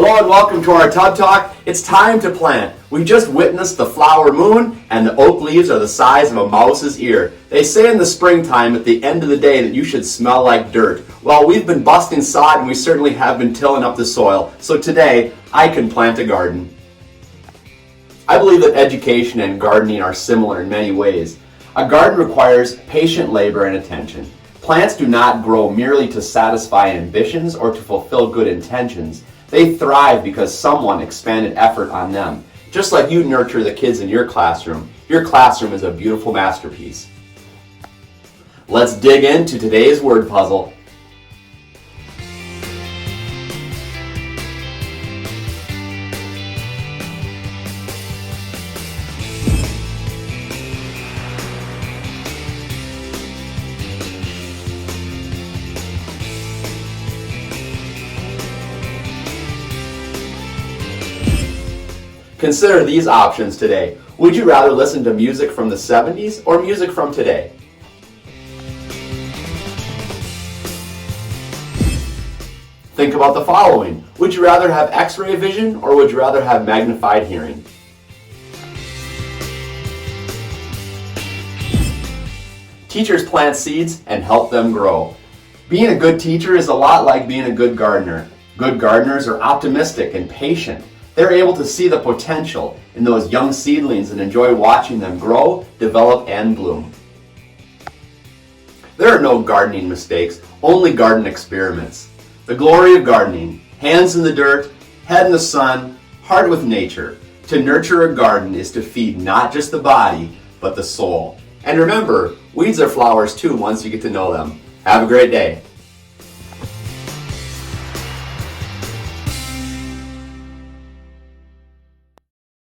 Hello and welcome to our Tub Talk. It's time to plant. We just witnessed the flower moon and the oak leaves are the size of a mouse's ear. They say in the springtime at the end of the day that you should smell like dirt. Well, we've been busting sod and we certainly have been tilling up the soil. So today, I can plant a garden. I believe that education and gardening are similar in many ways. A garden requires patient labor and attention. Plants do not grow merely to satisfy ambitions or to fulfill good intentions. They thrive because someone expended effort on them. Just like you nurture the kids in your classroom is a beautiful masterpiece. Let's dig into today's word puzzle. Consider these options today. Would you rather listen to music from the 70s or music from today? Think about the following. Would you rather have X-ray vision or would you rather have magnified hearing? Teachers plant seeds and help them grow. Being a good teacher is a lot like being a good gardener. Good gardeners are optimistic and patient. They're able to see the potential in those young seedlings and enjoy watching them grow, develop, and bloom. There are no gardening mistakes, only garden experiments. The glory of gardening: hands in the dirt, head in the sun, heart with nature. To nurture a garden is to feed not just the body, but the soul. And remember, weeds are flowers too once you get to know them. Have a great day.